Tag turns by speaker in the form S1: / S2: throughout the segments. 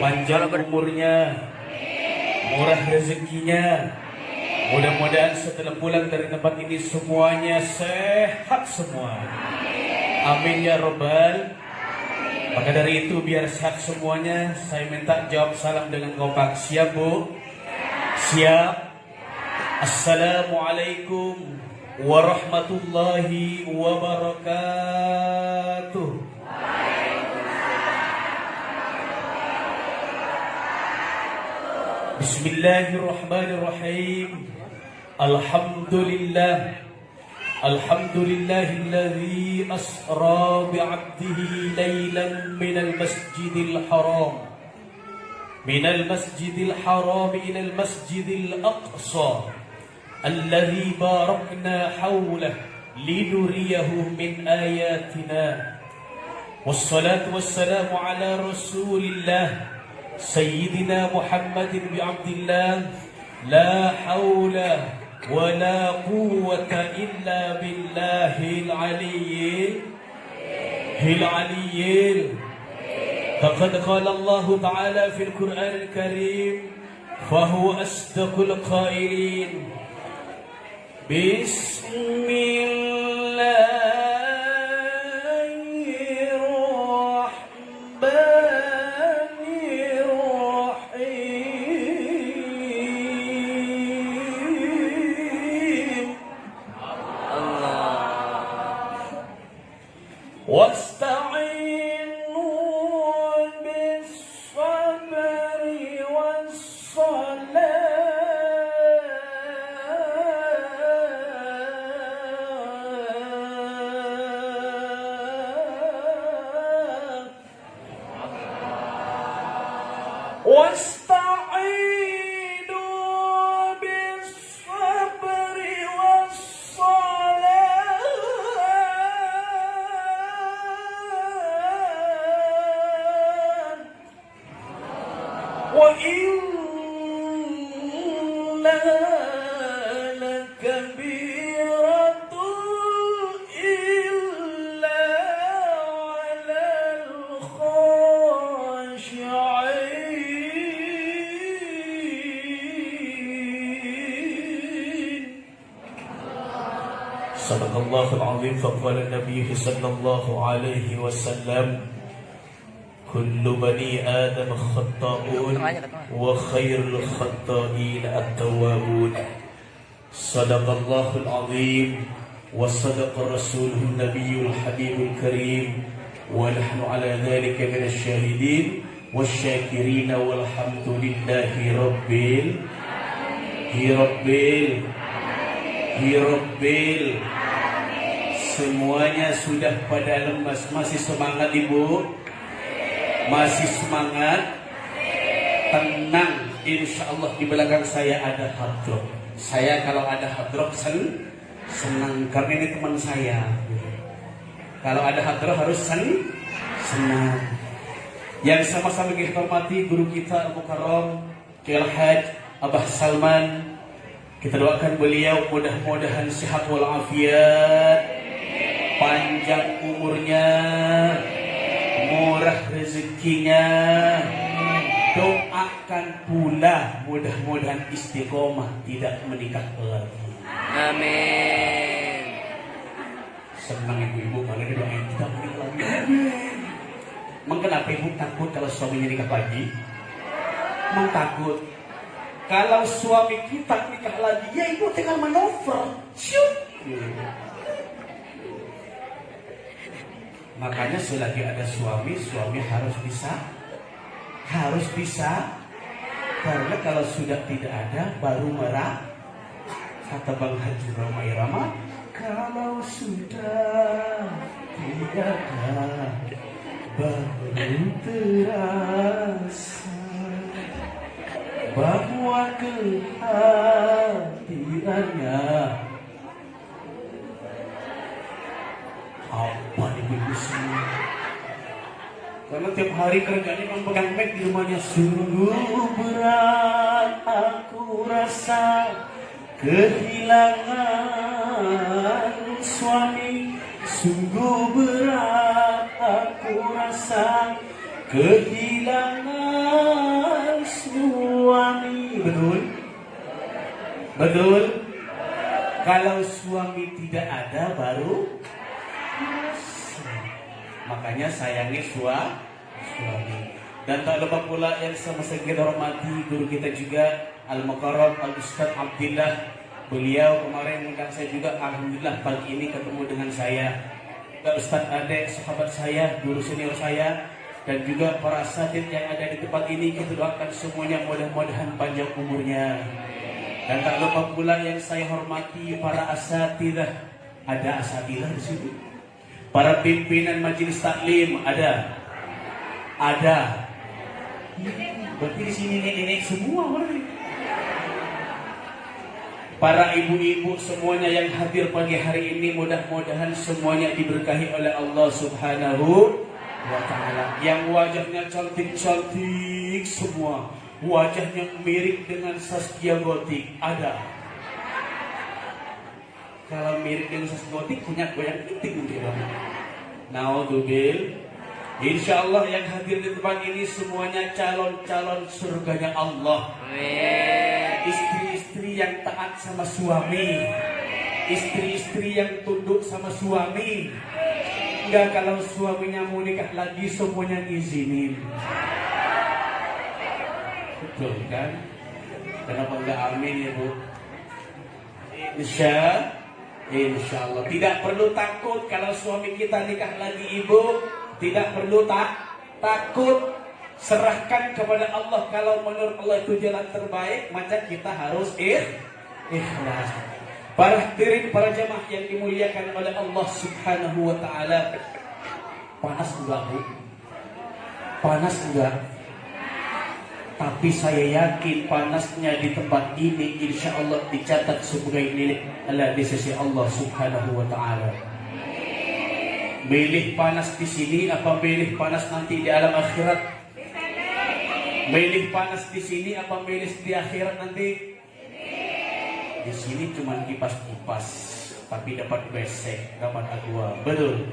S1: panjang umurnya, murah rezekinya. Mudah-mudahan setelah pulang dari tempat ini semuanya sehat semua. Amin ya Rabbal. Maka dari itu biar sehat semuanya, saya minta jawab salam dengan kompak. Siap Bu? Siap. Assalamualaikum warahmatullahi wabarakatuh. Bismillahirrahmanirrahim. Alhamdulillahilladzi asra bi'abdihi laylan minal masjidil haram ilal masjidil aqsa alladzi barakna hawlahu linuriyahu min ayatina. Wassalatu wassalamu ala rasulillah Sayyidina Muhammadin bi Abdillah. La hawla wa la quwwata illa billahil aliyyil. Faqad qala Allah Ta'ala fil Qur'anil Karim fa huwa asdaqul qailin. Sadaqallahul azim. Faqala Nabi sallallahu alaihi wasallam, kullu bani Adam khatta'un wa khairul khatta'in at-tawwabun. Sadaqallahul azim wa sadaqa rasuluhun nabiyyul habibul karim wa nahnu ala dhalika minasy syahidin wasyakirin walhamdulillahi rabbil Semuanya sudah pada lemas. Masih semangat Ibu? Masih semangat? Tenang, insya Allah di belakang saya ada hardrock. Saya kalau ada hardrock senang, karena ini teman saya. Kalau ada hardrock harus senang. Yang sama-sama kita hormati guru kita Al-Mukarram Kiai Haj Abah Salman. Kita doakan beliau mudah-mudahan sehat walafiat, panjang umurnya, murah rezekinya. Doakan pula mudah-mudahan istiqomah, tidak menikah lagi.
S2: Amin.
S1: Senang ibu-ibu kalau didoain tidak menikah lagi. Emang kenapa ibu takut kalau suaminya nikah lagi? Emang takut? Kalau suami kita nikah lagi, ya ibu tinggal manuver. Makanya selagi ada suami harus bisa. Karena kalau sudah tidak ada, baru merah. Kata Bang Haji Roma Irama, kalau sudah tidak ada, baru terasa bahwa kehadirannya. Apa ibu-ibu semua? Karena tiap hari kerjanya memang pegang mic di rumahnya. Sungguh berat aku rasa kehilangan suami. Sungguh berat aku rasa kehilangan Betul? Kalau suami tidak ada baru makanya sayangi suami. Dan tak lupa pula yang sama-sama kita hormati guru kita juga Al-Mukarram Al-Ustaz Abdillah. Beliau kemarin mengundang saya juga. Alhamdulillah pagi ini ketemu dengan saya. Ustaz Ade, sahabat saya, guru senior saya, dan juga para asatidz yang ada di tempat ini, kita doakan semuanya mudah-mudahan panjang umurnya. Dan tak lupa pula yang saya hormati para asatidzah. Ada asatidzah di sini. Para pimpinan majelis taklim ada. Berarti di sini nenek-nenek semua orang. Para ibu-ibu semuanya yang hadir pagi hari ini, mudah-mudahan semuanya diberkahi oleh Allah Subhanahu wa Ta'ala. Yang wajahnya cantik-cantik semua, wajahnya mirip dengan Zaskia Gotik ada. Kalau mirip dengan Zaskia Gotik punya goyang titik mungkin. Naudzubil. Insya Allah yang hadir di tempat ini semuanya calon-calon surganya Allah. Istri-istri yang taat sama suami, istri-istri yang tunduk sama suami. Enggak, kalau suaminya mau nikah lagi semuanya ngizinin. Betul kan? Kenapa enggak amin ya Bu? Insya Allah. Tidak perlu takut kalau suami kita nikah lagi Ibu. Tidak perlu takut. Serahkan kepada Allah. Kalau menurut Allah itu jalan terbaik, maka kita harus ikhlas. Para hadirin, para jamaah yang dimuliakan oleh Allah Subhanahu wa Ta'ala. Panas enggak Bu? Panas enggak? Tapi saya yakin panasnya di tempat ini insya Allah dicatat sebagai nilai di sisi Allah Subhanahu wa Ta'ala. Milih panas di sini apa milih panas nanti di alam akhirat? Milih panas di sini apa milih di akhirat nanti? Di sini cuma kipas-kipas, tapi dapat besek, dapat aqua. Betul.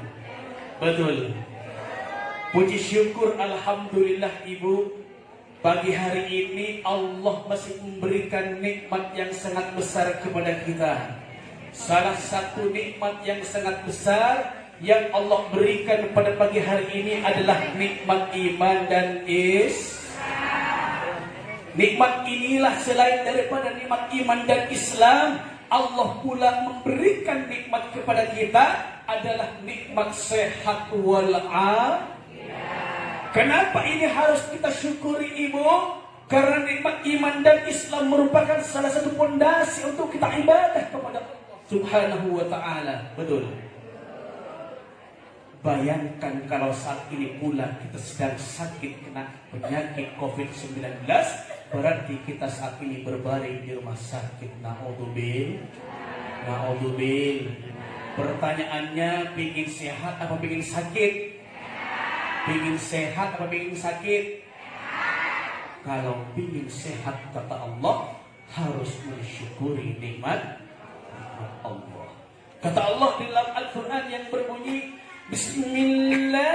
S1: Puji syukur alhamdulillah Ibu. Pagi hari ini Allah masih memberikan nikmat yang sangat besar kepada kita. Salah satu nikmat yang sangat besar yang Allah berikan pada pagi hari ini adalah nikmat iman dan nikmat inilah selain daripada nikmat iman dan Islam, Allah pula memberikan nikmat kepada kita adalah nikmat sehat wal-afiat. Kenapa ini harus kita syukuri Ibu? Karena nikmat iman dan Islam merupakan salah satu pondasi untuk kita ibadah kepada Allah Subhanahu wa Ta'ala. Betul. Bayangkan kalau saat ini pula kita sedang sakit kena penyakit COVID-19, berarti kita saat ini berbaring di rumah sakit. Naudzubil. Pertanyaannya, pingin sehat apa pingin sakit? Pingin sehat apa pingin sakit? Kalau pingin sehat kata Allah harus mensyukuri nikmat Allah. Kata Allah di dalam Al-Quran yang berbunyi Bismillahirrahmanirrahim.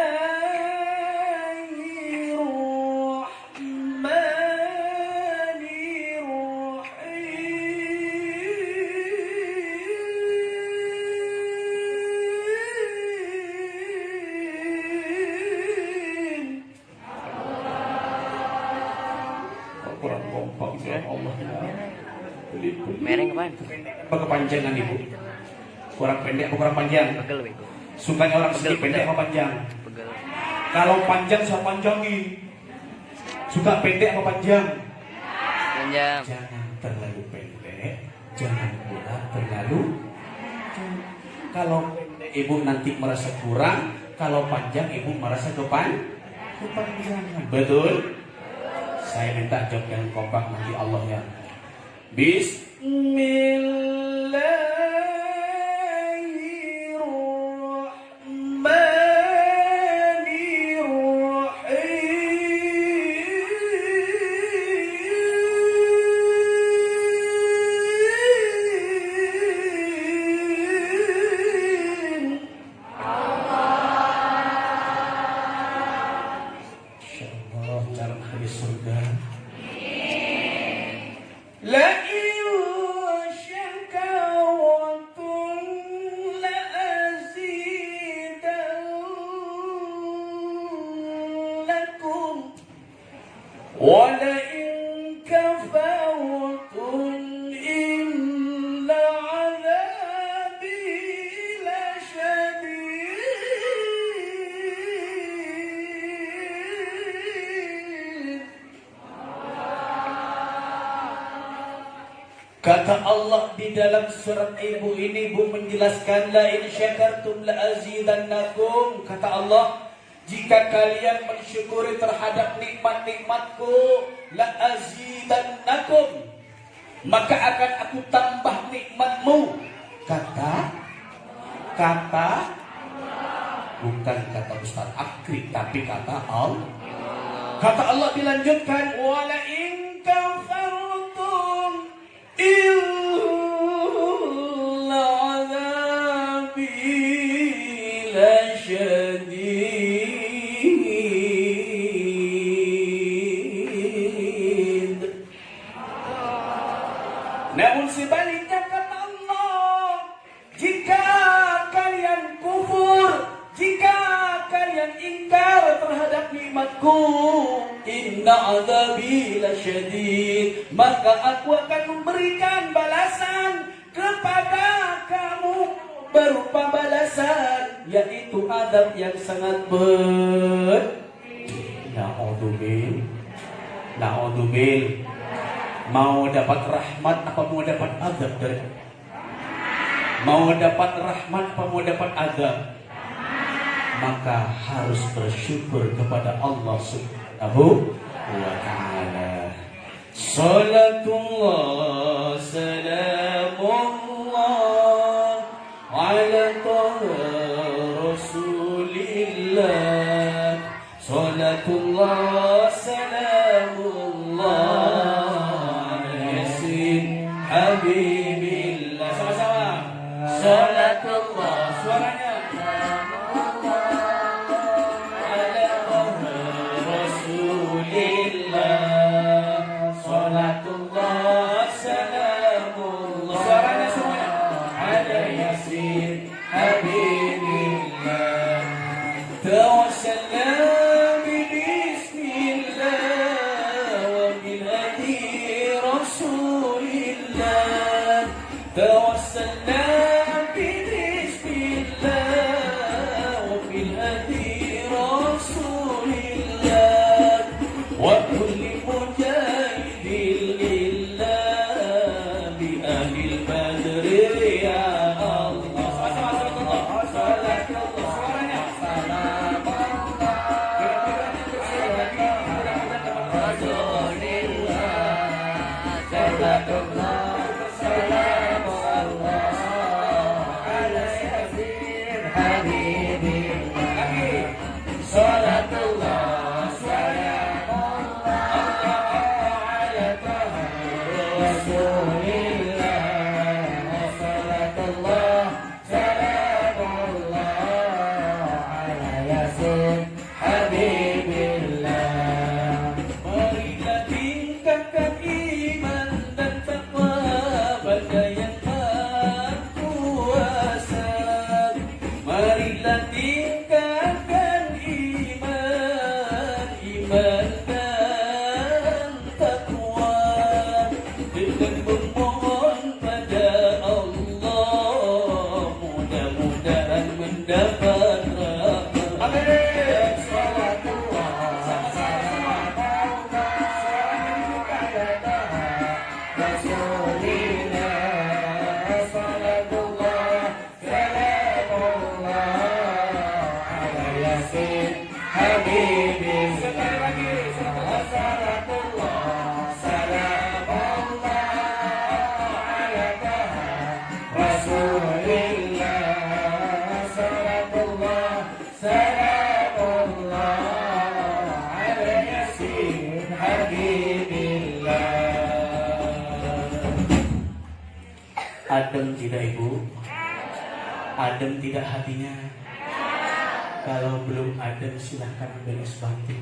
S1: Kurang kompak ya Allah.
S2: Mereng kapan?
S1: Apa kepanjangan Ibu? Kurang pendek atau kurang panjang?
S2: Pegel, Bego.
S1: Sukanya orang sedikit pendek apa panjang?
S2: Pegel.
S1: Kalau panjang saya panjangin. Suka pendek apa panjang?
S2: Panjang.
S1: Jangan terlalu pendek, jangan pula terlalu. Kalau pendek Ibu nanti merasa kurang, kalau panjang Ibu merasa kepanjangan. Betul? Saya minta jawab yang kompak nanti Allah ya. Jalan hadis surga. La ولئن كفرتم إن عذابي لشديد. Kata Allah di dalam surat Ibu ini, Ibu menjelaskan, la in syakartum la azidannakum. Kata Allah, jika kalian mensyukuri terhadap nikmat-nikmatku, la azidannakum, maka akan aku tambah nikmatmu. Kata bukan kata Ustaz Akri, tapi kata Allah. Kata Allah dilanjutkan, wala in kafartum illa azabi lasyadid. Namun sebaliknya kata Allah, jika kalian kufur, jika kalian ingkar terhadap nikmatku, inna azabi lasyadid, maka aku akan memberikan balasan kepada kamu berupa balasan, yaitu azab yang sangat pedih. Na'udzubil. Mau dapat rahmat apa mau dapat azab dari? Mau dapat rahmat apa mau dapat azab? Maka harus bersyukur kepada Allah Subhanahu wa ta'ala. Salatullah salamullah ala Rasulillah. Salatullah salamullah Habibillah. Sama-sama. Salatullah, suaranya. Ala Rasulillah. Salatullah, salamullah. Suaranya semuanya. Ala Yasin Habibillah. Tawassalna توسلنا ببسم الله وبالهدي رسول الله وكل مجاهد لله بأهل البدر يا الله. صلاة الله سلام رسول الله صلاة الله Adem tidak ibu? Adem tidak hatinya? Kalau belum adem silahkan beres batu.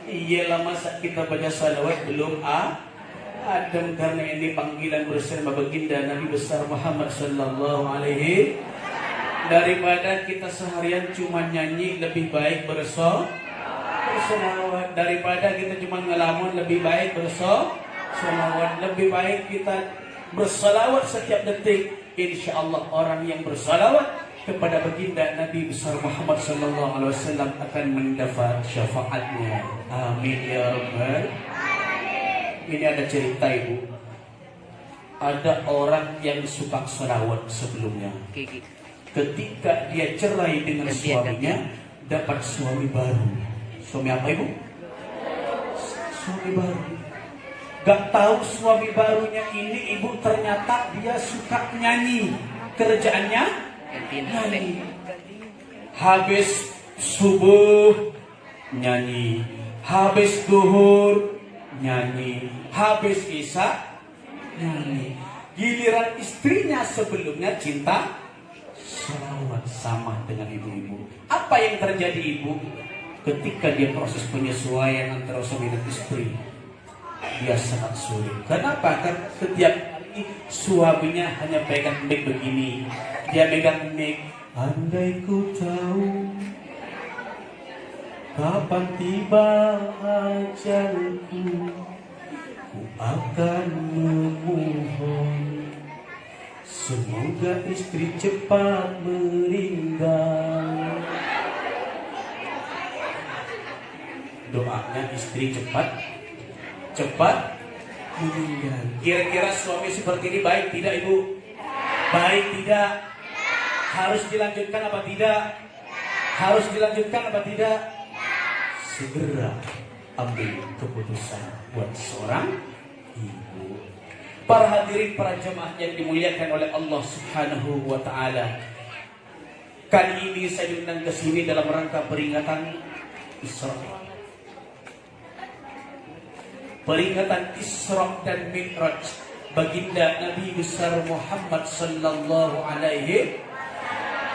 S1: Iyalah masa kita baca salawat belum adem, karena ini panggilan bersama baginda Nabi besar Muhammad sallallahu alaihi. Daripada kita seharian cuma nyanyi, lebih baik bersolawat. bersolawat. Daripada kita cuma ngelamun, lebih baik bersolawat. Lebih baik kita bersolawat setiap detik. Insya Allah orang yang bersolawat kepada baginda Nabi besar Muhammad sallallahu alaihi wasallam akan mendapat syafaatnya. Amin ya rabbal. Ini ada cerita ibu. Ada orang yang suka sholawat sebelumnya.
S2: Gigi.
S1: Ketika dia cerai dengan suaminya, dapat suami baru. Suami apa ibu? Suami baru. Gak tahu suami barunya ini ibu ternyata dia suka nyanyi. Kerjaannya nyanyi. Habis subuh nyanyi, habis duhur nyanyi, habis isya nyanyi. Giliran istrinya sebelumnya cinta sholawat sama dengan ibu-ibu. Apa yang terjadi ibu? Ketika dia proses penyesuaian antara suami dan istri, dia sangat sulit. Kenapa? Karena setiap hari suaminya hanya pegang mic begini. Dia pegang mic. Andai ku tahu kapan tiba ajalku, ku akan memohon semoga istri cepat meninggal. Doanya istri cepat meninggal. Kira-kira suami seperti ini baik tidak ibu? Baik tidak? Harus dilanjutkan apa tidak? Harus dilanjutkan apa tidak? Segera ambil keputusan buat seorang ibu. Para hadirin, para jemaah yang dimuliakan oleh Allah Subhanahu wa taala. Kali ini saya diundang ke sini dalam rangka peringatan Isra. Peringatan Isra dan Mi'raj baginda Nabi besar Muhammad sallallahu alaihi.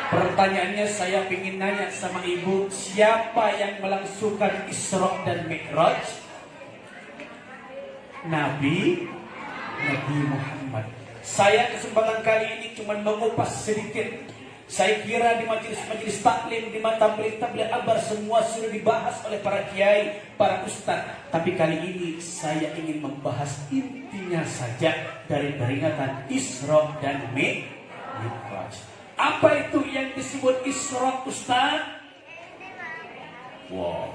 S1: Pertanyaannya saya ingin nanya sama ibu, siapa yang melangsungkan Isra dan Mi'raj? Nabi Muhammad. Saya kesempatan kali ini cuma mengupas sedikit. Saya kira di majelis taklim, di tabligh akbar semua sudah dibahas oleh para kiai, para ustaz. Tapi kali ini saya ingin membahas intinya saja dari peringatan Isra dan Mi'raj. Apa itu yang disebut Isra, Ustaz? Wow,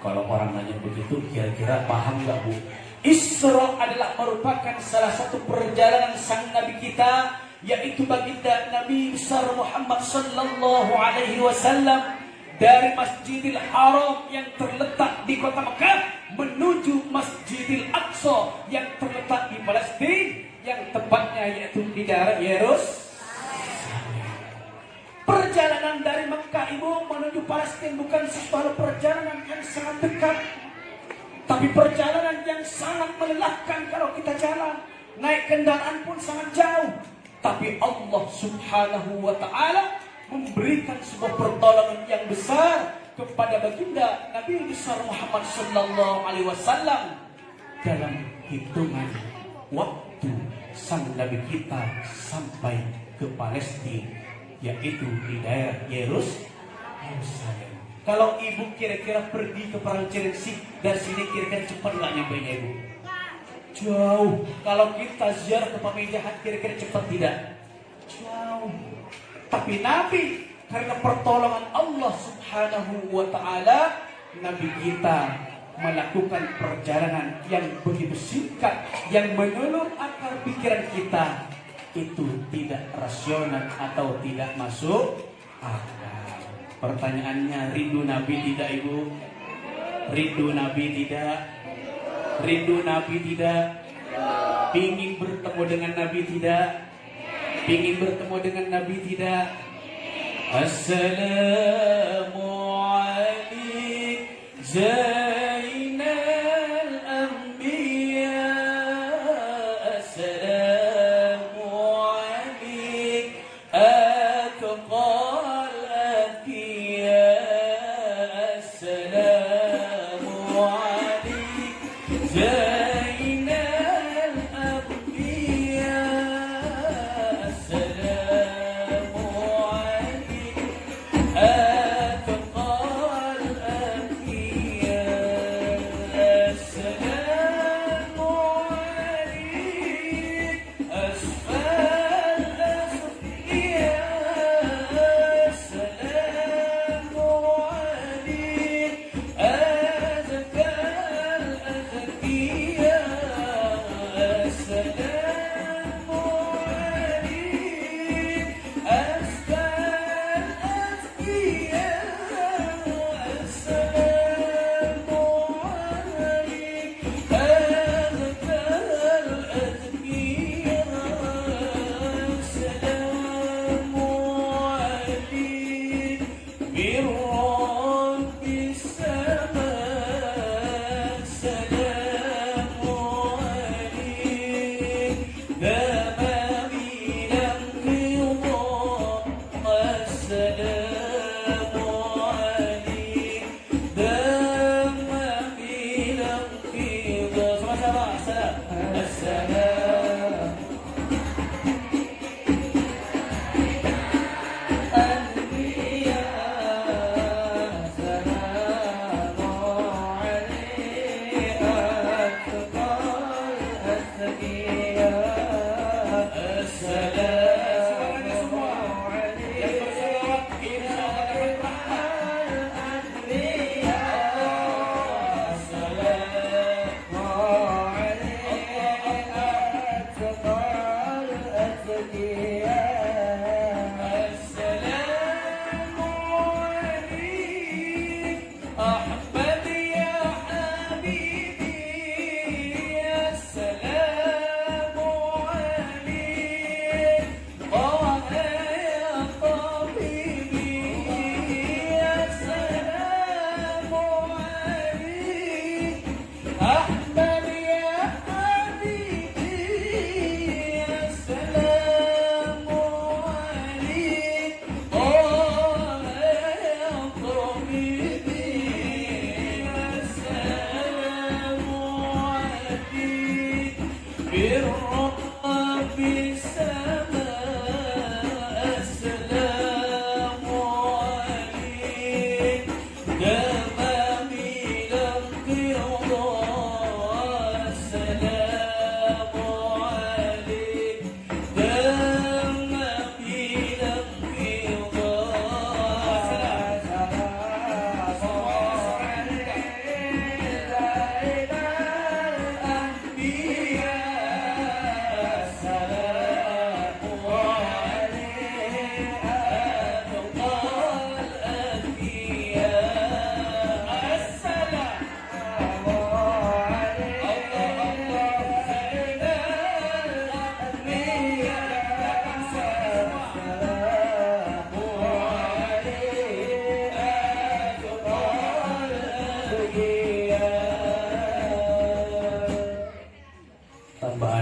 S1: kalau orang nanya begitu, kira-kira paham nggak bu? Isra adalah merupakan salah satu perjalanan sang Nabi kita, yaitu baginda Nabi besar Muhammad sallallahu alaihi wasallam dari Masjidil Haram yang terletak di kota Mekah menuju Masjidil Aqsa yang terletak di Palestina, yang tepatnya yaitu di daerah Yerusalem. Perjalanan dari Mekah ibu menuju Palestina bukan sesuatu perjalanan yang sangat dekat, tapi perjalanan yang sangat melelahkan kalau kita jalan. Naik kendaraan pun sangat jauh. Tapi Allah Subhanahu wa ta'ala memberikan sebuah pertolongan yang besar kepada baginda Nabi besar Muhammad sallallahu alaihi wasallam. Dalam hitungan waktu sang Nabi kita sampai ke Palestina, yaitu di daerah Yerusalem. Kalau ibu kira-kira pergi ke Perang Cilengsi dari sini kira-kira cepat nggak nyampe ibu? Jauh. Kalau kita ziarah ke Pamijahan kira-kira cepat tidak? Jauh. Tapi Nabi karena pertolongan Allah Subhanahu wa taala, Nabi kita melakukan perjalanan yang begitu singkat yang menurut akal pikiran kita itu tidak rasional atau tidak masuk akal. Pertanyaannya, rindu Nabi tidak ibu? Rindu Nabi tidak? Rindu Nabi tidak? Pingin bertemu dengan Nabi tidak? Pingin bertemu dengan Nabi tidak? Assalamualaikum Zainal Anbiya.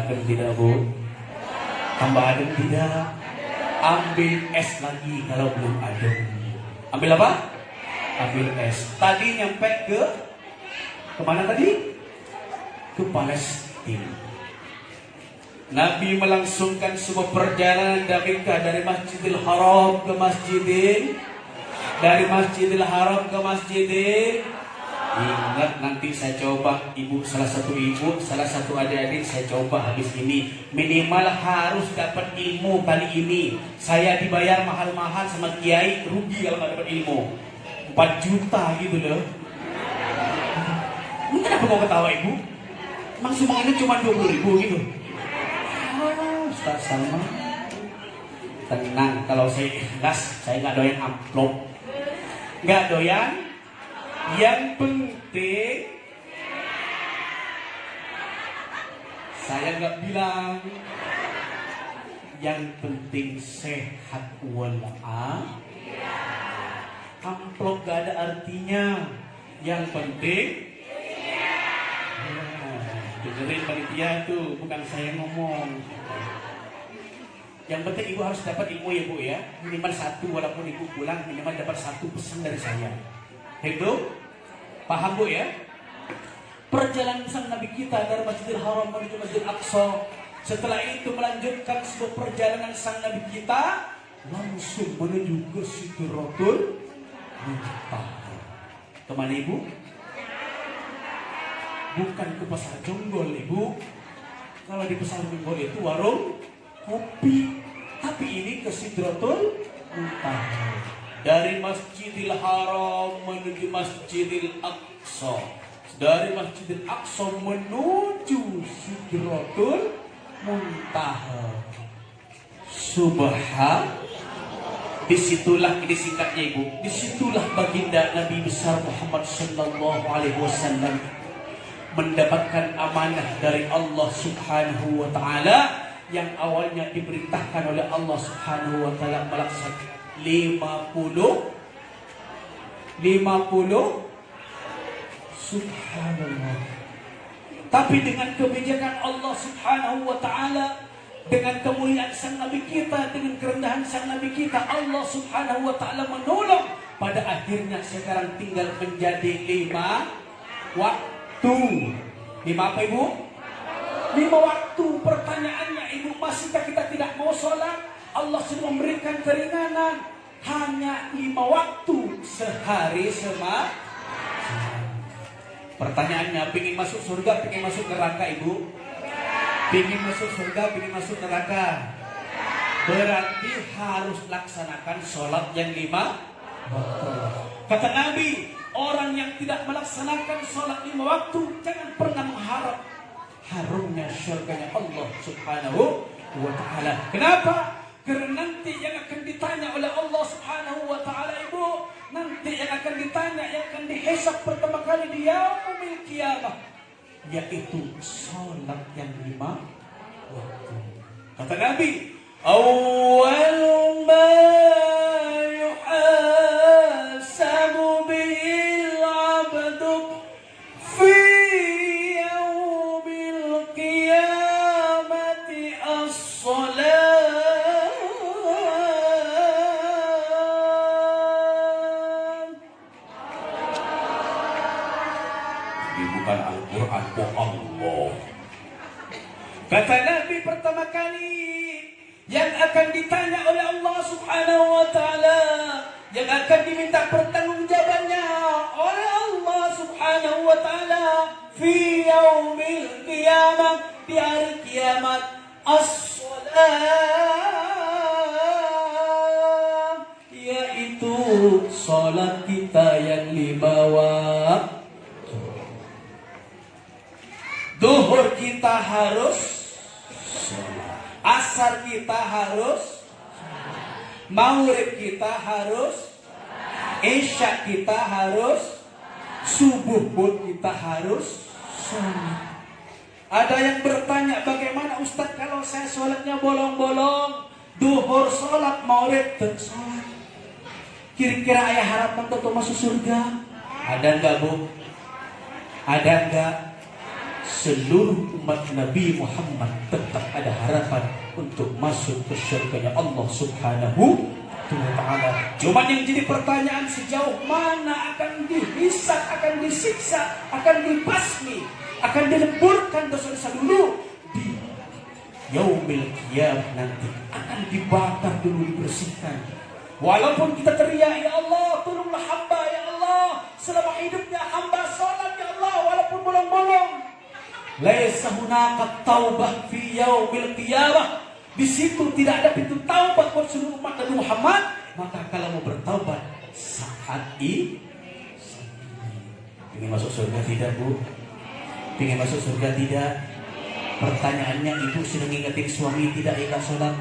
S1: adem tidak Bu? Tambah adem tidak? Ambil es lagi kalau belum adem. Ambil apa? Ambil es. Tadi nyampe ke kemana tadi? Ke Palestina. Nabi melangsungkan sebuah perjalanan dari Masjidil Haram ke Masjidil Haram ke Masjidil. Ingat nanti saya coba salah satu adik-adik saya coba habis ini minimal harus dapat ilmu kali ini. Saya dibayar mahal-mahal sama kiai, rugi kalau nggak dapat ilmu. 4 juta gitu loh. Kenapa kau ketawa ibu? Emang sumbangannya cuma 20.000 gitu. Ustaz Salman, tenang, kalau saya ikhlas, saya nggak doyan amplop, nggak doyan. Yang penting saya nggak bilang. Yang penting sehat walafiat. Amplop gak ada artinya. Yang penting dengerin panitia tuh, bukan saya ngomong. Yang penting ibu harus dapat ilmu ya Bu ya. Minimal 1, walaupun ibu pulang minimal dapat 1 pesan dari saya. Itu paham Bu ya? Perjalanan sang Nabi kita dari Masjidil Haram menuju Masjidil Aqsa. Setelah itu melanjutkan sebuah perjalanan sang Nabi kita langsung menuju ke Sidratul Muntaha. Kemana ibu? Bukan ke Pasar Jonggol ibu. Kalau di Pasar Jonggol itu warung kopi. Tapi ini ke Sidratul Muntaha. Dari Masjidil Haram menuju Masjidil Aqsa. Dari Masjidil Aqsa menuju Sidratul Muntaha. Disitulah, ini singkatnya ibu, disitulah baginda Nabi besar Muhammad sallallahu alaihi wasallam mendapatkan amanah dari Allah subhanahu wa ta'ala, yang awalnya diperintahkan oleh Allah subhanahu wa ta'ala melaksanakan 50 subhanallah. Tapi dengan kebijakan Allah subhanahu wa ta'ala, dengan kemuliaan sang Nabi kita, dengan kerendahan sang Nabi kita, Allah subhanahu wa ta'ala menolong. Pada akhirnya sekarang tinggal menjadi 5 waktu. 5 apa ibu? 5 waktu. Pertanyaannya ibu, masihkah kita tidak mau sholat? Allah sudah memberikan keringanan. Hanya 5 waktu sehari semalam. Pertanyaannya, pingin masuk surga, pingin masuk neraka ibu? Pingin masuk surga, pingin masuk neraka? Berarti harus laksanakan sholat yang 5 waktu. Kata Nabi, orang yang tidak melaksanakan sholat 5 waktu jangan pernah mengharap harumnya syurganya Allah subhanahu wa ta'ala. Kenapa? Karena nanti yang akan ditanya oleh Allah subhanahu wa ta'ala ibu, nanti yang akan ditanya, yang akan dihisab pertama kali di yaumil qiyamah, yaitu sholat yang 5 waktu. Kata Nabi, awwalu ma yuhasabu bihil abdu fi yaumil qiyamati as-salat. Bukan Al-Quran, Allah. Kata Nabi, pertama kali yang akan ditanya oleh Allah subhanahu wa ta'ala, yang akan diminta pertanggungjawabannya oleh Allah subhanahu wa ta'ala fi yaumil qiyamah, di hari kiamat, as-salat, yaitu salat kita yang 5 waktu. Duhur kita harus sholat, asar kita harus sholat, maghrib kita harus sholat, isya kita harus sholat, subuh pun kita harus sholat. Ada yang bertanya, bagaimana Ustaz kalau saya sholatnya bolong-bolong, duhur sholat, maghrib dan sholat, kira-kira ayah harapan untuk masuk surga? Ada enggak bu? Ada enggak? seluruh umat Nabi Muhammad tetap ada harapan untuk masuk ke syurganya Allah Subhanahu wa ta'ala. Cuma yang jadi pertanyaan, sejauh mana akan dihisab, akan disiksa, akan dibasmi, akan dileburkan dosa-dosa dulu di yaumil qiyamah nanti, akan dibakar dulu, dibersihkan. Walaupun kita teriak, ya Allah tolonglah hamba, ya Allah selama hidupnya hamba sholat, ya Allah walaupun bolong-bolong, laisa hunaka taubah fi yaumil qiyamah. Di situ tidak ada pintu taubat buat seluruh umat Nabi Muhammad. Maka kalau mau bertaubat saat ini. Ingin masuk surga tidak, Bu? Ingin masuk surga tidak? Pertanyaannya, ibu sudah ngingetin suami tidak ikhlas sholat?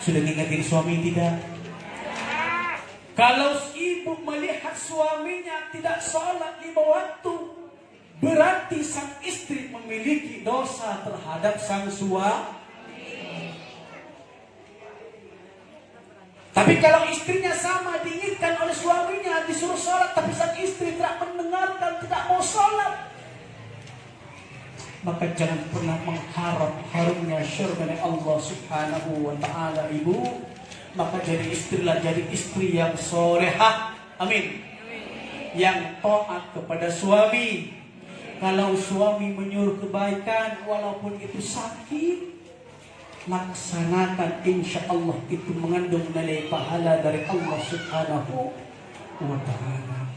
S1: Sudah ngingetin suami tidak? Kalau ibu melihat suaminya tidak sholat 5 waktu, berarti sang istri memiliki dosa terhadap sang suami. Tapi kalau istrinya sama diingatkan oleh suaminya disuruh sholat, tapi sang istri tidak mendengarkan, tidak mau sholat, maka jangan pernah mengharap harumnya syurga Allah Subhanahu wa ta'ala, ibu. Maka jadi istrilah, jadi istri yang solehah, amin, yang taat kepada suami. Kalau suami menyuruh kebaikan walaupun itu sakit, laksanakan, insya Allah itu mengandung nilai pahala dari Allah Subhanahu wa ta'ala.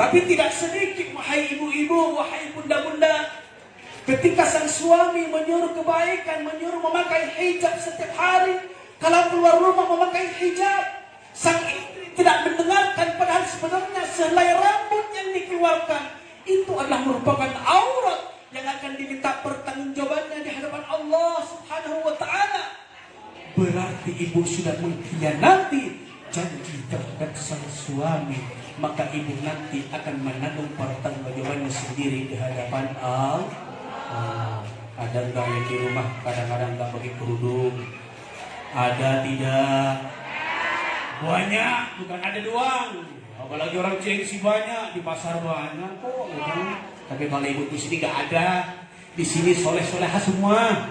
S1: Tapi tidak sedikit, wahai ibu-ibu, wahai bunda-bunda, ketika sang suami menyuruh kebaikan, menyuruh memakai hijab setiap hari, kalau keluar rumah memakai hijab, sang istri tidak mendengarkan, padahal sebenarnya sehelai rambut yang dikeluarkan itu adalah merupakan aurat yang akan diminta pertanggungjawabannya di hadapan Allah Subhanahu wa ta'ala. Berarti ibu sudah mengkhianati janji terhadap sang suami, maka ibu nanti akan menanggung pertanggungjawabannya sendiri di hadapan Allah. Ada enggak yang di rumah kadang-kadang enggak pakai kerudung? Ada tidak? Banyak, bukan ada doang. Apalagi orang Cengsi banyak, di pasar banyak kok. Tapi kalau ibu di sini nggak ada, di sini soleh-soleha semua,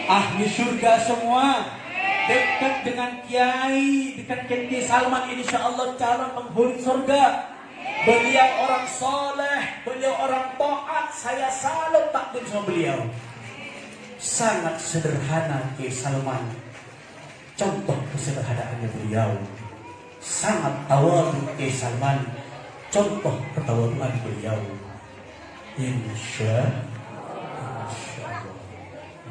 S1: ahli surga semua, dekat dengan Kiai, dekat Kiai Salman, insya Allah calon penghuni surga. Beliau orang soleh, beliau orang taat, saya salut takdim sama beliau. Sangat sederhana Kiai Salman, contoh kesederhanaannya beliau. Sangat tawadhu Kiai Salman, contoh ketawaduan beliau. Insya Allah.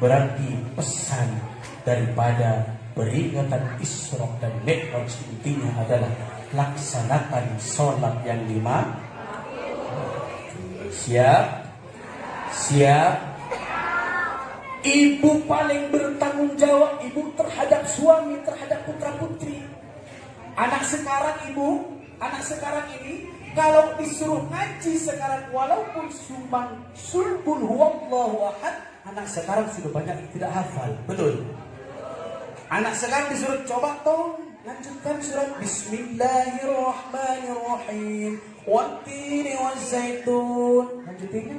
S1: Berarti pesan daripada peringatan Isra dan Mi'raj intinya adalah laksanakan sholat yang 5. Siap? Siap? Ibu paling bertanggung jawab, ibu terhadap suami, terhadap putra putri. Anak sekarang ibu, anak sekarang ini kalau disuruh ngaji sekarang, walaupun sumbang sulbul huwallahu ahad, anak sekarang sudah banyak yang tidak hafal. Betul? Anak sekarang disuruh coba toh lanjutkan surat Bismillahirrahmanirrahim, wattini wazzaitun. Lanjutinnya.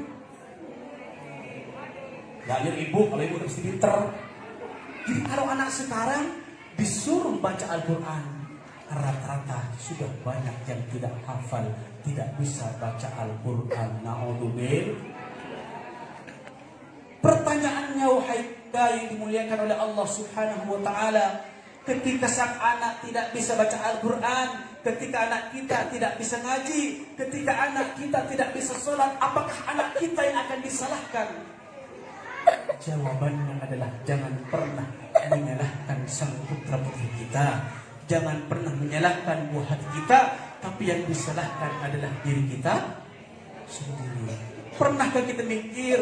S1: Gak ibu, kalau ibu mesti pinter. Jadi kalau anak sekarang disuruh baca Al-Quran, rata-rata sudah banyak yang tidak hafal, tidak bisa baca Al-Quran. Na'udzubillah. Pertanyaannya, wahai yang dimuliakan oleh Allah Subhanahu wa ta'ala, ketika sang anak tidak bisa baca Al-Quran, ketika anak kita tidak bisa ngaji, ketika anak kita tidak bisa sholat, apakah anak kita yang akan disalahkan? Jawabannya adalah jangan pernah menyalahkan sang putra putri kita. Jangan pernah menyalahkan buah hati kita, tapi yang disalahkan adalah diri kita sendiri. Pernahkah kita mikir,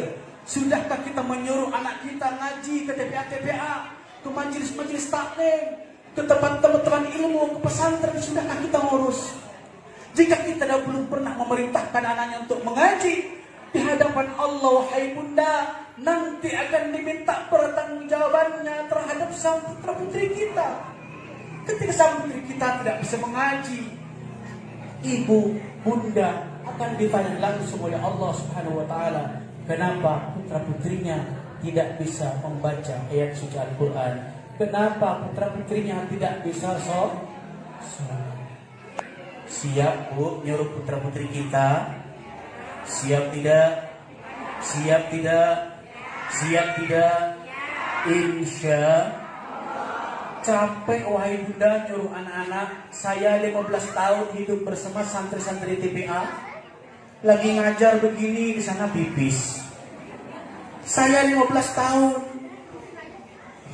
S1: sudahkah kita menyuruh anak kita ngaji ke TPA-TPA, ke majelis-majelis taklim, ke tempat-tempat ilmu, ke pesantren, sudahkah kita ngurus? Jika kita belum pernah memerintahkan anaknya untuk mengaji, di hadapan Allah, wahai bunda, nanti akan diminta pertanggungjawabannya terhadap sang putra putri kita. Ketika sang putri kita tidak bisa mengaji, ibu, bunda akan ditanya langsung oleh Allah Subhanahu wa ta'ala, Kenapa putra putrinya tidak bisa membaca ayat suci Al-Quran? Kenapa putra putrinya tidak bisa sholat? Siap Bu nyuruh putra putri kita? Siap tidak? Siap tidak? Siap tidak? Insya capek wahai bunda nyuruh anak-anak. Saya 15 tahun hidup bersama santri-santri TPA. Lagi ngajar begini di sana pipis. Saya 15 tahun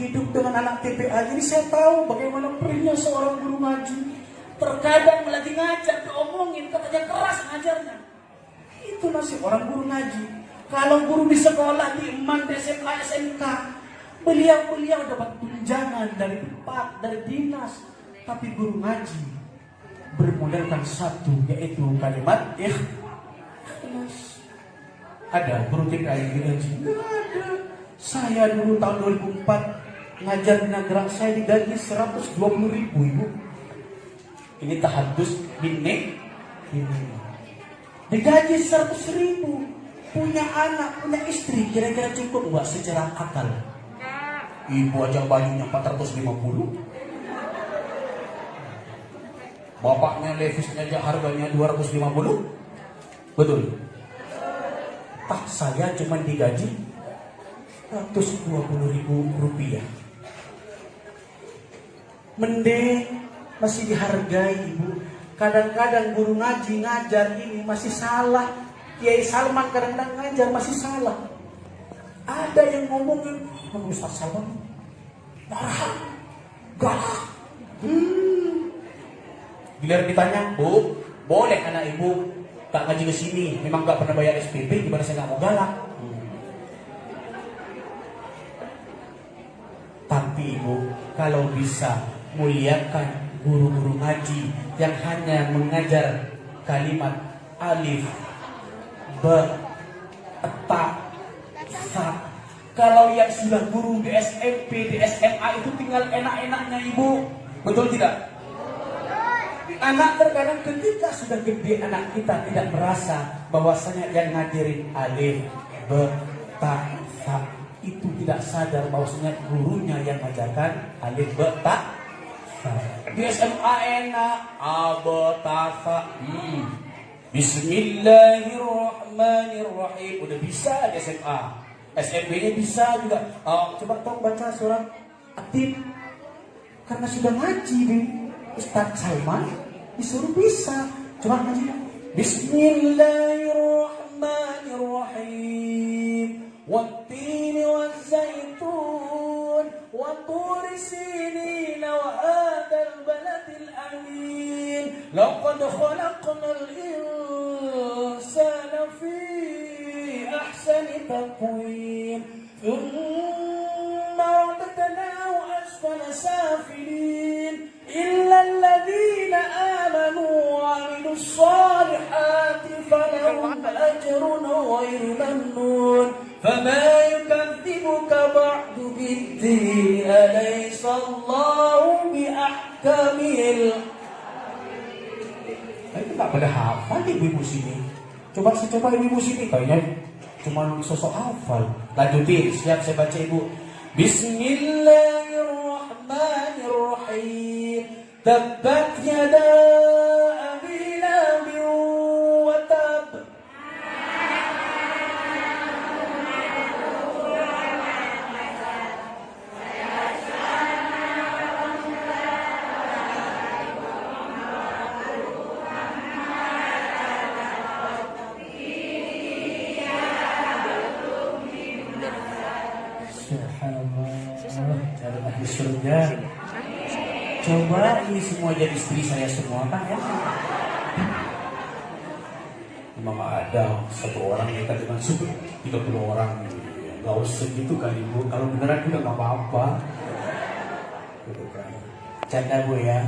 S1: hidup dengan anak TPA. Jadi saya tahu bagaimana perihnya seorang guru ngaji. Terkadang lagi ngajar diomongin katanya keras ngajarnya. Itu nasib orang guru ngaji. Kalau guru di sekolah di EMAN, di SMK, SMK, beliau dapat tunjangan dari tempat, dari dinas. Tapi guru ngaji bermodalkan satu, yaitu kalimat ikhlas. Ada guru TPA yang digaji? Nggak ada. Saya dulu tahun 2004 ngajar di Nagrang, saya digaji 120.000 Ibu. Ini tahadus bini. Digaji 100.000. Punya anak, punya istri, kira-kira cukup nggak secara akal? Ibu aja bajunya 450. Bapaknya Levisnya aja harganya 250. Betul? Tak, saya cuma digaji 120.000 rupiah. Mending masih dihargai Ibu. Kadang-kadang guru ngaji ngajar ini masih salah. Kiai Salman kadang-kadang ngajar masih salah. Ada yang ngomongin, Ustaz Salman marah, galak. Bila ditanya, Bu, boleh anak ibu tak ngaji ke sini, memang gak pernah bayar SPP, gimana saya gak mau galak? Tapi Ibu, kalau bisa muliakan guru-guru ngaji yang hanya mengajar kalimat alif, ba, ta, sa. Kalau yang sudah guru di SMP, di SMA itu tinggal enak-enaknya Ibu. Betul tidak? Anak terkadang ketika sudah gede, anak kita tidak merasa bahwasanya yang ngajarin alif, ba, ta, sa itu tidak sadar bahwasanya gurunya yang mengajarkan alif, ba, ta, sa. Di SMA enak, a, ba, ta, sa. Bismillahirrahmanirrahim. Udah bisa di SMA. SMP-nya bisa juga. Coba tolong baca surat Atin. Karena sudah ngaji di Ustaz Salman, disuruh bisa. Coba ngaji. Bismillahirrahmanirrahim. Wattini wazzaitun wa turi sinin wa hadzal baladil amin. Laqad khalaqnal insana fi ahsani taqwim. Thumma radadnahu asfala safilin illa alladhina amanu wa 'amilus salihati falahum ajrun ghairu mamnun. فما يكذبك بعد بالدين أليس الله بأحكم itu tak pada hafal ibu-ibu sini. Coba ibu-ibu sini kayaknya cuma sosok hafal. Lanjutin, siap saya baca Ibu. Bismillahirrahmanirrahim. Tabbat yada abi lahabin wa tab. Cari ahli surga. Coba ini semua jadi istri saya semua kan ya. Memang ada satu orang yang kita dengan 30 orang. Gak usah gitu kan Ibu. Kalau beneran juga gak apa-apa. Gitu kan. Canda Bu ya.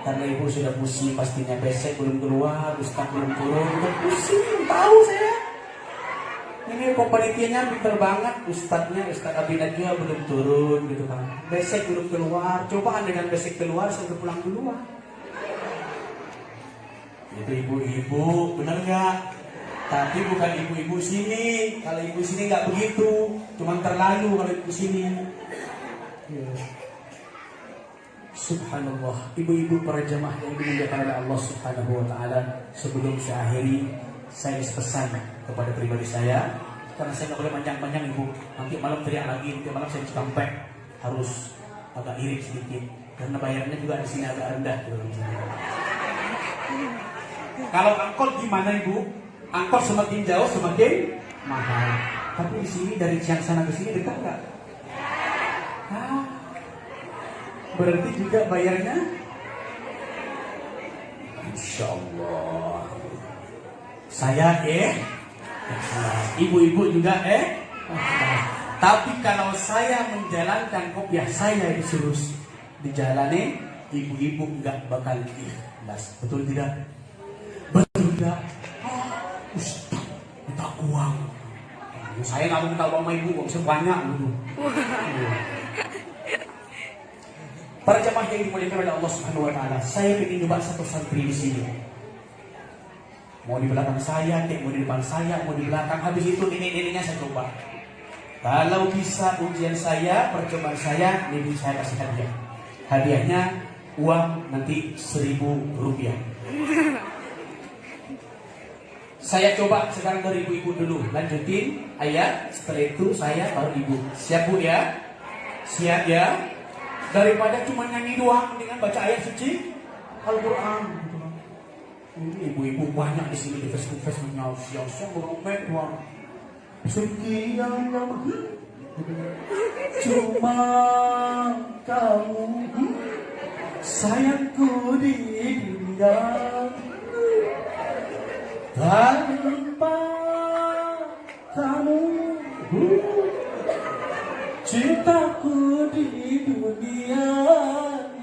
S1: Karena Ibu sudah pusing pastinya, besek belum keluar, Ustaz belum turun. Udah pusing, tahu saya. Ini kompanitianya pinter banget, Ustaz Abi Najwa belum turun gitu kan. Besek belum keluar, cobaan dengan besek keluar sampai pulang duluan. Itu ibu-ibu, bener gak? Tapi bukan ibu-ibu sini. Kalau ibu sini nggak begitu, cuman terlalu kalau ibu sini. Ya. Subhanallah, ibu-ibu para jemaah yang dimuliakan oleh Allah Subhanahu wa taala, sebelum saya akhiri, saya pesan kepada pribadi saya, karena saya nggak boleh panjang-panjang ibu. Nanti malam teriak lagi, nanti malam saya cikampek, harus agak irit sedikit, karena bayarnya juga di sini agak rendah. Kalau angkot gimana ibu? Angkot semakin jauh semakin mahal. Tapi di sini dari Ciang sana ke sini dekat nggak? Berarti juga bayarnya? Insya Allah. Saya ibu-ibu juga Tapi kalau saya menjalankan kopiah saya disuruh dijalani, ibu-ibu nggak bakal ikhlas. Betul tidak? Betul tidak? Ustaz, minta uang. Saya nggak mau minta uang sama ibu, uang sebanyak dulu. Para jemaah yang dimuliakan oleh Allah Subhanahu wa taala, saya ingin coba satu santri di sini. Mau di belakang saya, mau di depan saya, mau di belakang. Habis itu ini saya coba. Kalau bisa ujian saya, percobaan saya, ini saya kasih hadiah. Hadiahnya uang nanti 1.000 rupiah. Saya coba sekarang dari ibu-ibu dulu. Lanjutin ayat, setelah itu saya baru ibu. Siap bu ya? Siap ya? Daripada cuma nyanyi doang dengan baca ayat suci Al-Quran. Ini ibu-ibu banyak di sini di Facebook siang-siang beromet doang. Sekian lama cuma kamu sayangku di dunia, tanpa kamu cintaku di dunia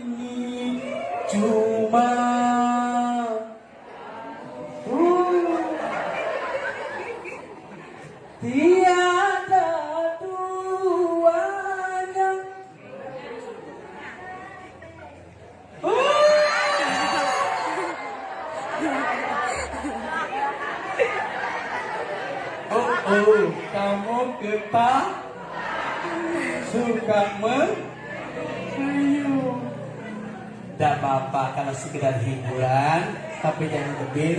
S1: ini cuma tiada duanya. Kamu suka mengayu. Tidak apa-apa kalau sekedar hiburan, tapi jangan lebih,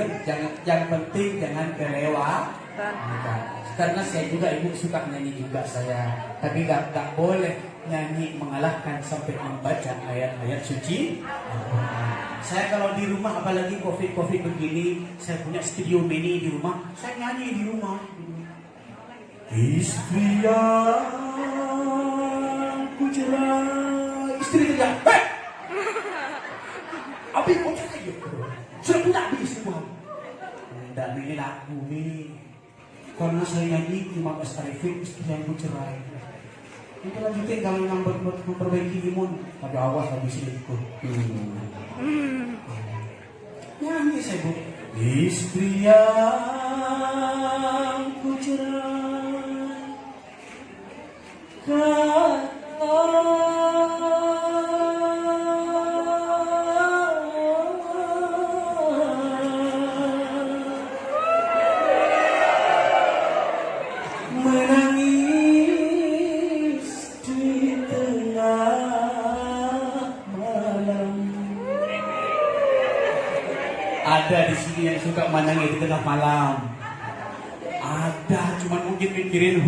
S1: yang penting jangan kelewatan. Karena saya juga ibu suka nyanyi juga saya, tapi gak boleh nyanyi mengalahkan sampai membaca ayat-ayat suci. Saya kalau di rumah, apalagi covid begini, saya punya studio mini di rumah, saya nyanyi di rumah. Istri yang ku cerai, istri tidak. Abi kau cerai sudah punya abi semua. Tidak ini lagu ini. Karena saya nyanyi cuma Mas Arifin, istri yang ku cerai. Kita lanjutin kalau yang memperbaiki imun, tapi awas habis itu. Nyanyi saya bu. Istri yang ku cerai. Menangis di tengah malam. Ada di sini yang suka menangis di tengah malam. Ada, cuma mungkin mikirin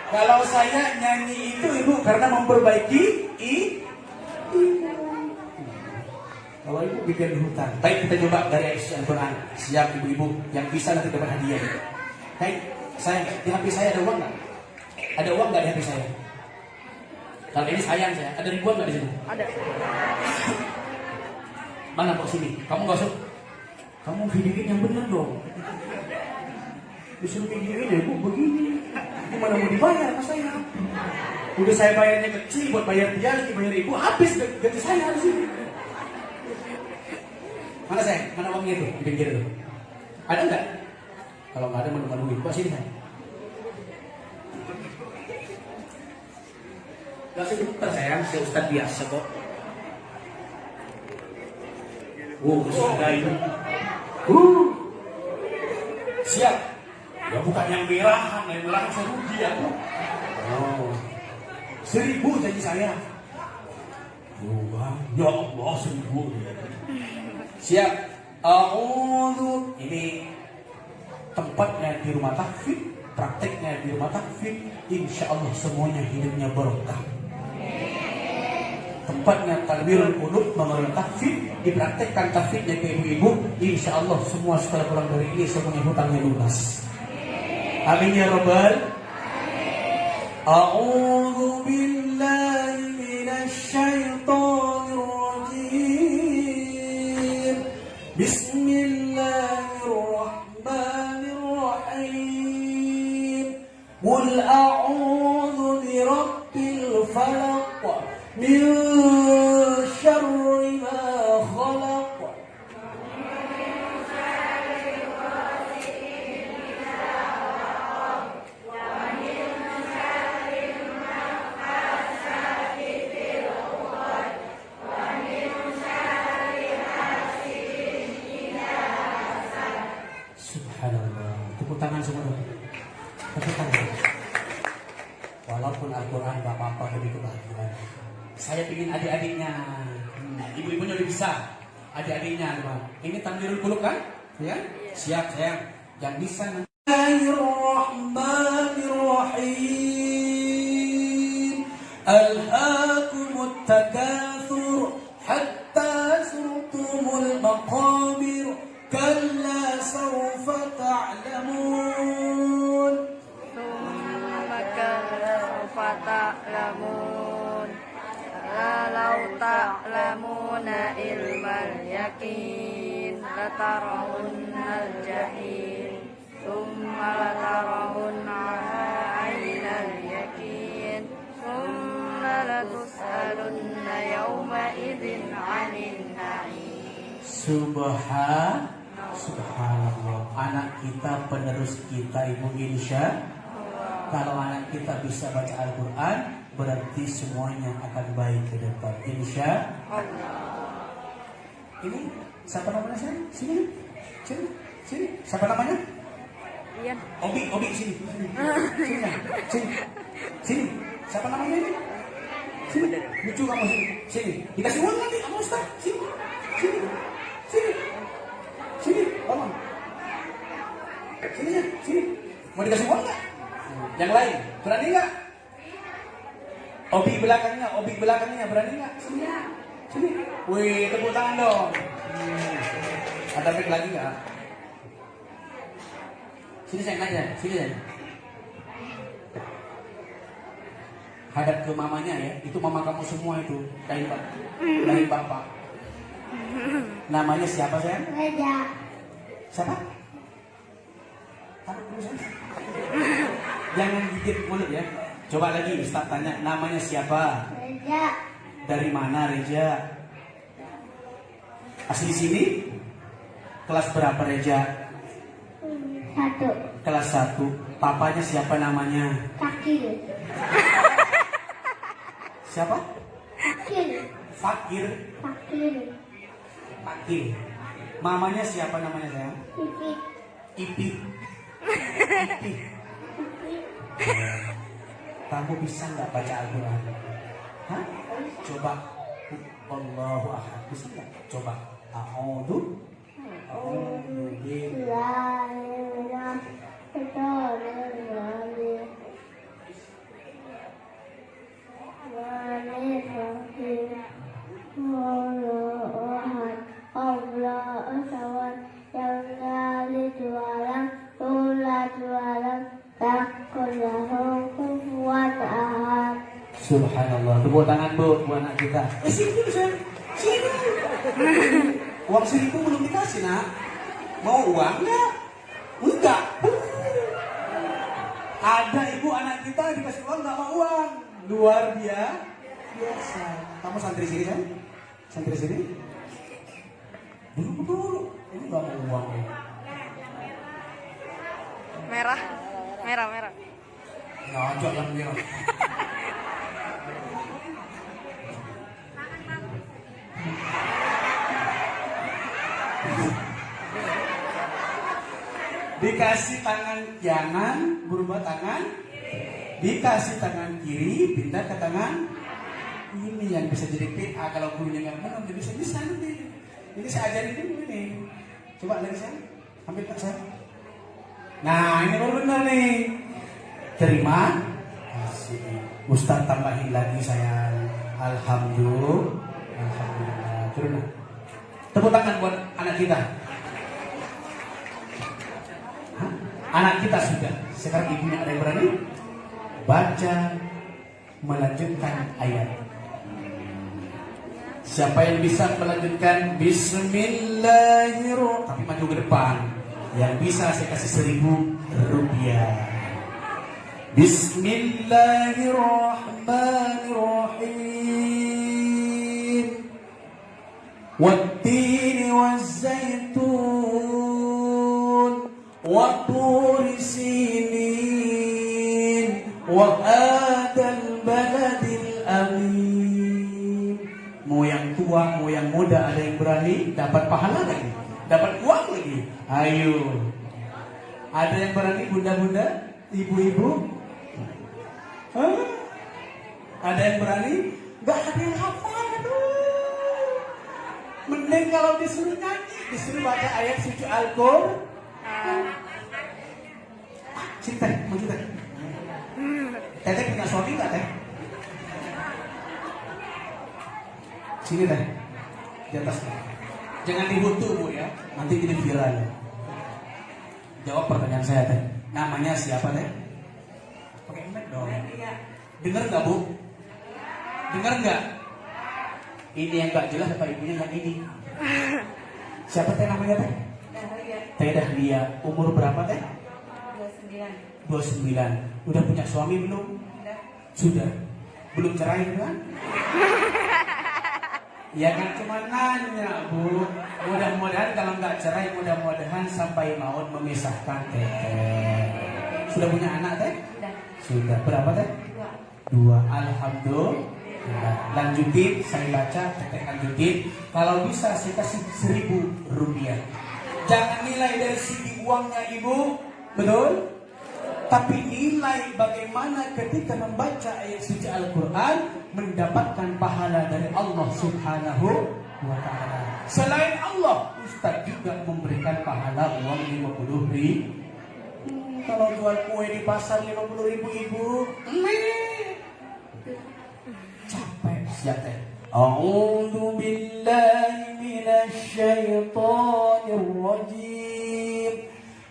S1: Kalau saya nyanyi itu ibu karena memperbaiki kalau ibu bikin hutan. Baik, kita coba dari Al-Quran. Siap ibu-ibu yang bisa nanti dapat hadiah. Baik, saya di HP saya ada uang nggak? Ada uang nggak di HP saya? Kalau ini sayang saya. Ada ribuan nggak di sini?
S2: Ada.
S1: Mana kok sini? Kamu nggak usah. Kamu videoin yang benar dong. Disuruh videoin ya bu begini. Gimana mau dibayar mas saya? Udah saya bayarnya kecil buat bayar dia lagi bayar ibu, habis gaji saya di sini. Mana saya? Mana uangnya itu? Di pinggir itu. Ada nggak? Kalau nggak ada malu-maluin. Kok sini saya? Gak sebentar sayang, saya ustad biasa kok. Sudah itu. Siap. Ya bukan yang merahan saya rugi aku. Oh. 1000 janji saya. Ya Allah 1000. Siap. A'udzu. Ini tempatnya di rumah tahfidz, prakteknya di rumah tahfidz. Insya Allah semuanya hidupnya barokah. Tempatnya Talbirul Qulub mengelola tahfidz, dipraktekkan tahfidznya ke ibu-ibu. Insya Allah semua setelah pulang dari ini semuanya hutangnya lunas. Amin ya Rabbal. A'udzu billahi minasy syaithanir rajim. Bismillahirrahmanirrahim. Qul a'udzu birabbil falaq min syarri ma khalaq. Subhanallah. Tepuk tangan semua dong. Tepuk tangan. Walaupun Al-Quran gak apa-apa demi kebahagiaan. Saya ingin adik-adiknya. Ibu-ibunya udah bisa. Adik-adiknya. Ini Talbirul Qulub kan? Ya? Siap sayang. Yang bisa nanti. Bismillahirrahmanirrahim. Alhaakumut takatsur hatta zurtumul maqabir. Kalla sawfa ta'lamun.
S3: Thumma kalla sawfa ta'lamun. Lalau ta'lamuna ilmal yaqin latarawunnal jahim. Thumma latarawunna 'ainal yaqin. Thumma latus'alunna yawma idzin 'anil na'im.
S1: Subhanallah. Anak kita penerus kita ibu insya. Kalau anak kita bisa baca Al-Quran, berarti semuanya akan baik ke depan insya Allah. Ini siapa namanya saya? Sini. Siapa namanya?
S3: Iya.
S1: Obi sini. Sini. Siapa namanya ini? Sini. Lucu kamu sini. Dikasih uang nanti kamu Ustaz. Sini. Bangun. Sini. Mau dikasih uang nggak? Yang lain, berani nggak? Obi belakangnya, berani nggak? Sini. Wih, tepuk tangan dong. Ada mic lagi nggak? Sini sayang aja, sini. Hadap ke mamanya ya. Itu mama kamu semua itu. Dari bapak. Namanya siapa sayang?
S4: Reja.
S1: Siapa? Taruh dulu sayang. Jangan gigit mulut ya. Coba lagi Ustaz tanya, namanya siapa?
S4: Reja.
S1: Dari mana Reja? Asli sini? Kelas berapa Reja?
S4: 1.
S1: Kelas 1. Papanya siapa namanya?
S4: Fakir.
S1: Siapa?
S4: Fakir.
S1: Fakir. Mamanya siapa namanya sayang? Ipi. Kamu bisa nggak baca Al-Quran? Hah? Coba. Allahu Akbar. Bisa nggak? Coba. A'udhu Subhanallah. Tepuk tangan bu, buat anak kita. Sini dulu sayang. Sini dulu. Uang 1000 belum dikasih nak. Mau uang nggak? Enggak. Ada ibu anak kita dikasih uang nggak mau uang. Luar biasa. Kamu santri sini kan? Santri sini. Dulu. Ini nggak mau uang.
S3: Merah.
S1: Ngajak yang merah. Dikasih tangan kanan berubah tangan, dikasih tangan kiri pindah ke tangan ini yang bisa jadi PA kalau gurunya nggak benar jadi bisa nanti. Ini saya ajarin dulu ini. Coba lagi saya, ambil pak saya. Nah ini baru benar nih. Terima kasih. Ustaz tambahin lagi saya. Alhamdulillah. Alhamdulillah. Turun. Tepuk tangan buat anak kita. Anak kita sudah. Sekarang ibunya ada yang berani baca melanjutkan ayat. Siapa yang bisa melanjutkan Bismillahirrahmanirrahim, tapi maju ke depan. Yang bisa saya kasih 1.000 rupiah. Bismillahirrahmanirrahim. Wattini wazzaitun wa turi sinin wa hadal baladil amin. Mau yang tua, mau yang muda, ada yang berani dapat pahala lagi, dapat uang lagi. Ayo. Ada yang berani bunda-bunda, ibu-ibu? Hah? Ada yang berani? Gak ada yang hafal, aduh. Mending kalau disuruh nyanyi, disuruh baca ayat suci Al-Qur'an. Sini teh, maju teh. Teteh punya suami nggak teh? Sini teh, di atas teh. Jangan dihutu bu ya, nanti jadi viral. Jawab pertanyaan saya teh. Namanya siapa teh? Pakai mic dong. Dengar nggak bu? Dengar nggak? Ini yang nggak jelas apa ibunya yang ini? Siapa teh namanya teh? Teh Dahlia. Umur berapa teh? 29. Udah punya suami belum? Sudah. Belum cerai kan? Ya kan cuma nanya bu. Mudah-mudahan kalau nggak cerai, mudah-mudahan sampai maut memisahkan teteh. Sudah punya anak teh? Sudah. Berapa teh? 2. Alhamdulillah. Lanjutin, saya baca, teteh lanjutin. Kalau bisa saya kasih 1.000 rupiah. Jangan nilai dari segi uangnya ibu, betul? Tapi nilai bagaimana ketika membaca ayat suci Al-Quran mendapatkan pahala dari Allah Subhanahu wa Ta'ala. Selain Allah, Ustaz juga memberikan pahala uang 50 ribu. Kalau jual kue di pasar 50 ribu ibu, capek siapa? A'udzu billahi minasy syaithanir rajim.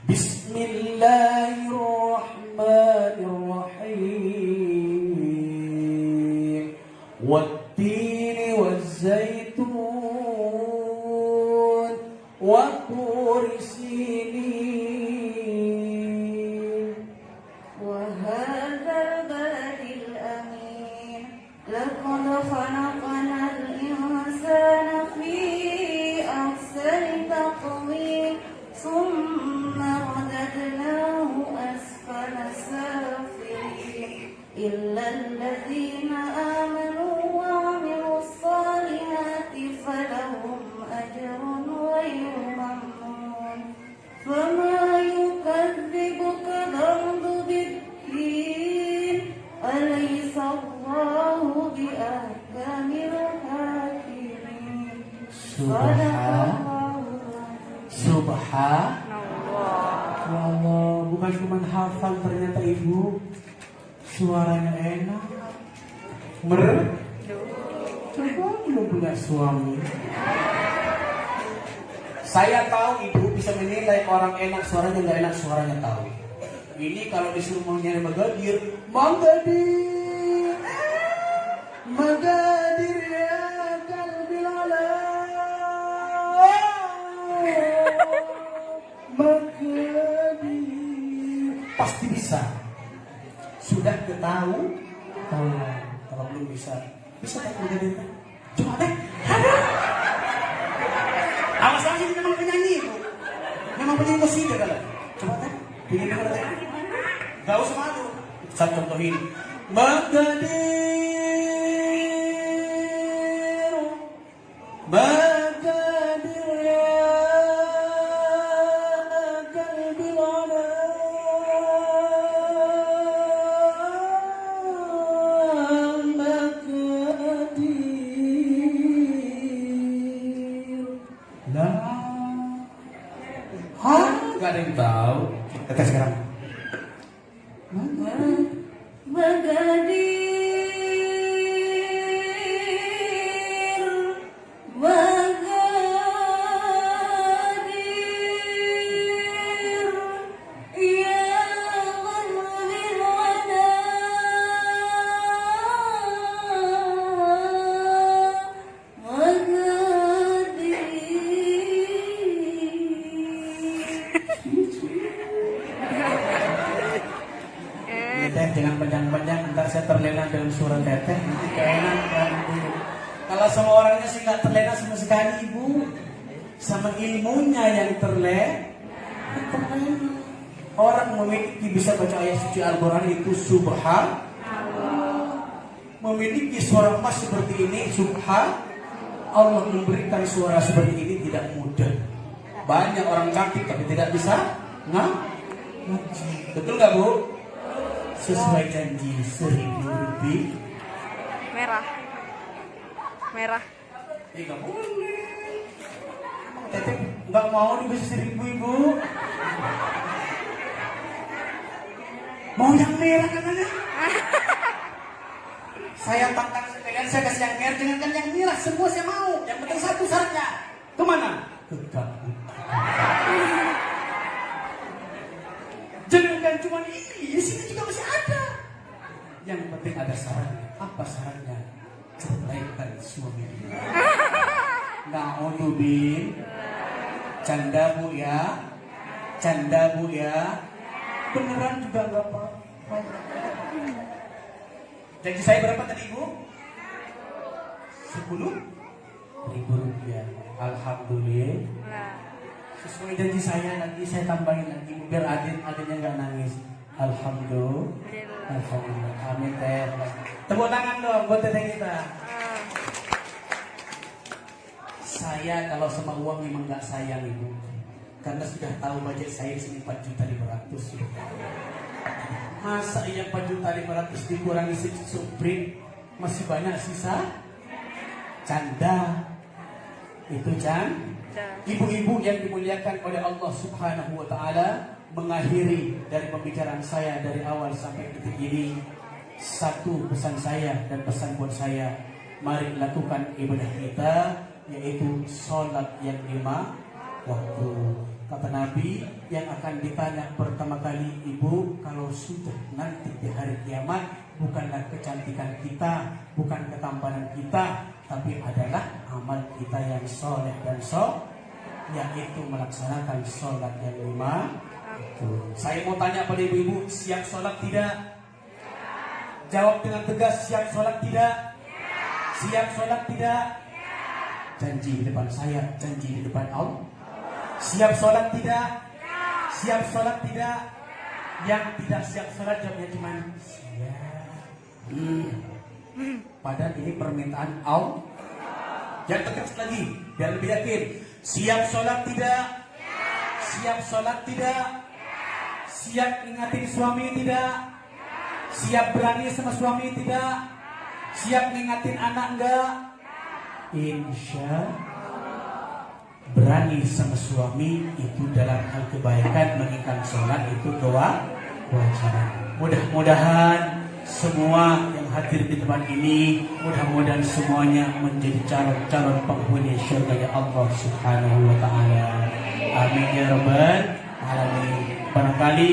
S1: Bismillahirrahmanirrahim. Wattini wazzaitun wa turi sinin
S3: wa hadzal baladil amin. Laqad khalaqnal insana fi ahsani taqwim. Summa radadnahu asfala safilin. Illa alladhina amanu wa 'amilus salihati falahum ajrun ghairu mamnun. Fama yukadzibuka ba'du bid-din. Alaysa Allahu biahkamil hakimin.
S1: Subhanallah. Bukan cuma hafal ternyata ibu, suaranya enak. Coba belum punya suami. Saya tahu ibu bisa menilai orang enak suaranya, nggak enak suaranya tahu. Ini kalau disuruh mau nyari Magadir, Magadir, Magadir ya kalbil ala. Pasti bisa. Sudah ketahu? Kalau belum bisa tak menjadi? Coba deh. Awas aja ini memang penyanyi bu. Memang penyanyi kosida kalau. Coba deh. Pilih dengar deh. Gak usah malu. Saya contohin. Magadir ya kalbil Gak ada yang tahu. Kita sekarang.
S3: Magadir, ya ghalil wada,
S1: Teteh jangan panjang-panjang, ntar saya terlena dalam suara teteh, nanti keenakan ibu. Kalau semua orangnya sih nggak terlena sama sekali ibu, sama ilmunya yang terlena. Orang memiliki bisa baca ayat suci Al-Quran itu subhan. Memiliki suara emas seperti ini subhan. Allah memberikan suara seperti ini tidak mudah. Banyak orang cantik tapi tidak bisa ngaji. Betul nggak Bu? Sesuai janji 1.000 lebih.
S5: Merah.
S1: Nggak boleh. Teteh nggak mau dikasih 1.000 ibu. Mau yang merah katanya. Saya tantang sekalian, saya kasih yang merah, jangankan yang merah, semua saya mau. Yang penting satu syaratnya. Kemana? Ke kampung. Jangankan cuma ini, di sini juga masih ada. Yang penting ada syaratnya. Apa syaratnya? Ceraikan suami. Na'udzubillah. Canda Bu ya. Canda Bu ya. Beneran juga nggak apa-apa. Janji saya berapa tadi Bu? 10.000 rupiah. Alhamdulillah. Sesuai janji saya nanti saya tambahin lagi biar adiknya nggak nangis. Alhamdulillah. Alhamdulillah. Amin teh. Tepuk tangan dong buat teteh kita. Saya kalau sama uang memang nggak sayang ibu, karena sudah tahu budget saya sini 4.500.000. Masa iya 4.500.000 dikurangi suprit masih banyak sisa? Canda. Itu ibu-ibu yang dimuliakan oleh Allah Subhanahu wa taala, mengakhiri dari pembicaraan saya dari awal sampai detik ini, satu pesan saya dan pesan buat saya, mari lakukan ibadah kita, yaitu sholat yang 5 waktu. Kata Nabi, yang akan ditanya pertama kali ibu kalau sudah nanti di hari kiamat, bukanlah kecantikan kita, bukan ketampanan kita, tapi adalah amal kita yang soleh dan yaitu melaksanakan sholat yang 5 waktu. Saya mau tanya pada ibu-ibu, siap sholat tidak? Jawab dengan tegas, siap sholat tidak? Siap sholat tidak? Janji di depan saya, janji di depan Allah. Siap sholat tidak? Siap sholat tidak? Yang tidak siap sholat jawabnya cuma siap. Padahal ini permintaan Allah. Yang tegas lagi, biar lebih yakin. Siap sholat tidak? Siap sholat tidak? Siap ingatin suami tidak? Siap berani sama suami tidak? Siap ngingatin anak enggak? Insya berani sama suami itu dalam hal kebaikan, mengingat sholat itu doa kewajiban. Mudah-mudahan semua yang hadir di tempat ini, mudah-mudahan semuanya menjadi calon-calon penghuni surga Allah Subhanahu wa taala. Amin ya rabbal alamin. Barangkali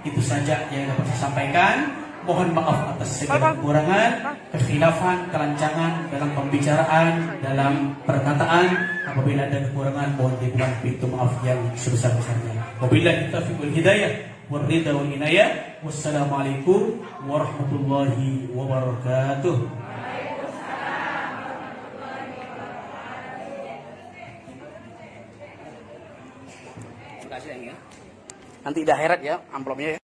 S1: itu saja yang dapat saya sampaikan. Mohon maaf atas segala kekurangan, kekhilafan, kelancangan dalam pembicaraan, dalam perkataan. Apabila ada kekurangan, mohon diberikan pintu maaf yang sebesar-besarnya. Wabillahi taufiq wal hidayah, warida wal inayah. Wassalamualaikum warahmatullahi wabarakatuh. Terima kasih ya. Nanti di akhirat ya amplopnya ya.